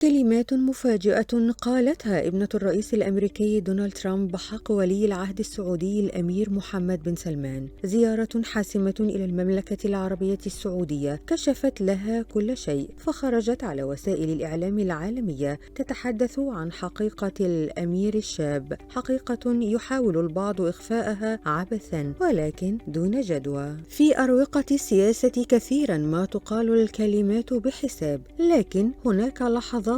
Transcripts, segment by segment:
كلمات مفاجئة قالتها ابنة الرئيس الأمريكي دونالد ترامب بحق ولي العهد السعودي الأمير محمد بن سلمان. زيارة حاسمة إلى المملكة العربية السعودية كشفت لها كل شيء، فخرجت على وسائل الإعلام العالمية تتحدث عن حقيقة الأمير الشاب، حقيقة يحاول البعض إخفاءها عبثا ولكن دون جدوى. في أروقة السياسة كثيرا ما تقال الكلمات بحساب، لكن هناك لحظات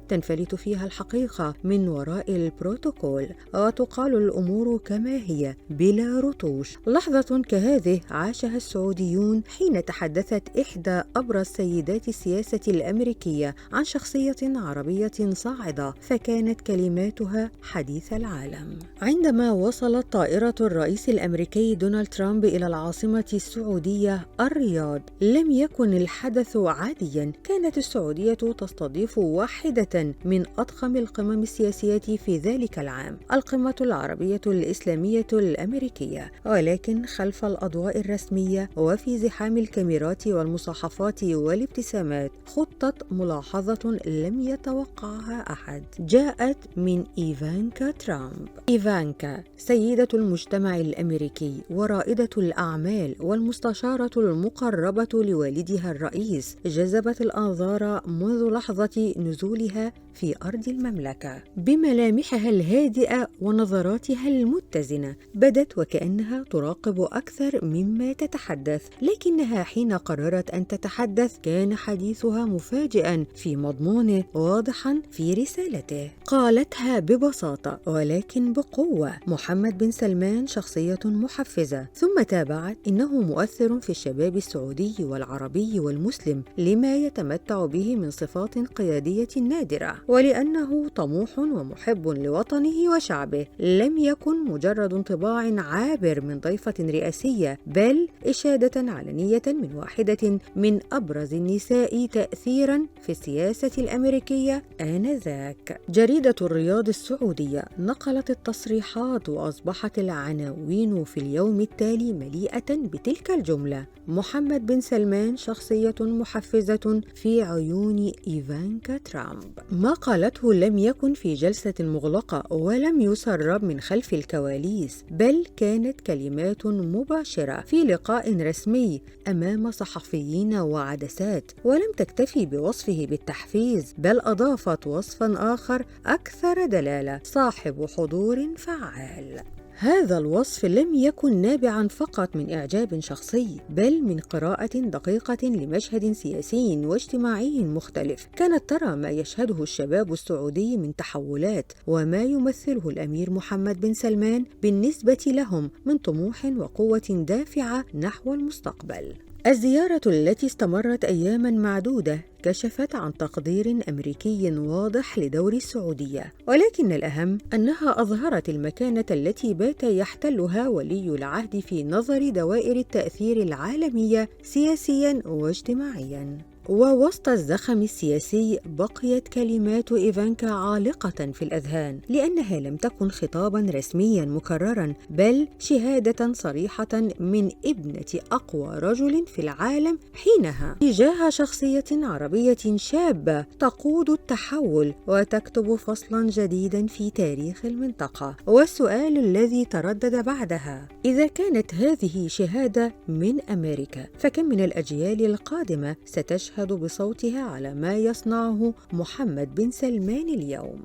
تنفلت فيها الحقيقة من وراء البروتوكول وتقال الأمور كما هي بلا رطوش. لحظة كهذه عاشها السعوديون حين تحدثت إحدى أبرز سيدات السياسة الأمريكية عن شخصية عربية صاعدة، فكانت كلماتها حديث العالم. عندما وصلت طائرة الرئيس الأمريكي دونالد ترامب إلى العاصمة السعودية الرياض، لم يكن الحدث عاديا. كانت السعودية تستضيف واحدة من أضخم القمم السياسية في ذلك العام، القمة العربية الإسلامية الأمريكية، ولكن خلف الأضواء الرسمية وفي زحام الكاميرات والمصاحفات والابتسامات خطت ملاحظة لم يتوقعها أحد. جاءت من إيفانكا ترامب. إيفانكا سيدة المجتمع الأمريكي ورائدة الأعمال والمستشارة المقربة لوالدها الرئيس، جذبت الأنظار منذ لحظة نزولها في أرض المملكة. بملامحها الهادئة ونظراتها المتزنة بدت وكأنها تراقب أكثر مما تتحدث، لكنها حين قررت أن تتحدث كان حديثها مفاجئا في مضمونه، واضحا في رسالته. قالتها ببساطة ولكن بقوة: محمد بن سلمان شخصية محفزة. ثم تابعت: إنه مؤثر في الشباب السعودي والعربي والمسلم لما يتمتع به من صفات قيادية نادرة، ولأنه طموح ومحب لوطنه وشعبه. لم يكن مجرد انطباع عابر من ضيفة رئاسية، بل إشادة علنية من واحدة من أبرز النساء تأثيرا في السياسة الأمريكية آنذاك. جريدة الرياض السعودية نقلت التصريحات وأصبحت العناوين في اليوم التالي مليئة بتلك الجملة: محمد بن سلمان شخصية محفزة في عيون إيفانكا ترامب. ما قالته لم يكن في جلسة مغلقة ولم يسرب من خلف الكواليس، بل كانت كلمات مباشرة في لقاء رسمي أمام صحفيين وعدسات، ولم تكتفي بوصفه بالتحفيز بل أضافت وصفا آخر أكثر دلالة: صاحب حضور فعال. هذا الوصف لم يكن نابعاً فقط من إعجاب شخصي، بل من قراءة دقيقة لمشهد سياسي واجتماعي مختلف. كانت ترى ما يشهده الشباب السعودي من تحولات، وما يمثله الأمير محمد بن سلمان بالنسبة لهم من طموح وقوة دافعة نحو المستقبل. الزيارة التي استمرت أياماً معدودة كشفت عن تقدير أمريكي واضح لدور السعودية، ولكن الأهم أنها أظهرت المكانة التي بات يحتلها ولي العهد في نظر دوائر التأثير العالمية سياسياً واجتماعياً. ووسط الزخم السياسي بقيت كلمات إيفانكا عالقة في الأذهان، لأنها لم تكن خطابا رسميا مكررا، بل شهادة صريحة من ابنة أقوى رجل في العالم حينها تجاه شخصية عربية شابة تقود التحول وتكتب فصلا جديدا في تاريخ المنطقة. والسؤال الذي تردد بعدها: إذا كانت هذه شهادة من أمريكا، فكم من الأجيال القادمة ستشهد بصوتها على ما يصنعه محمد بن سلمان اليوم؟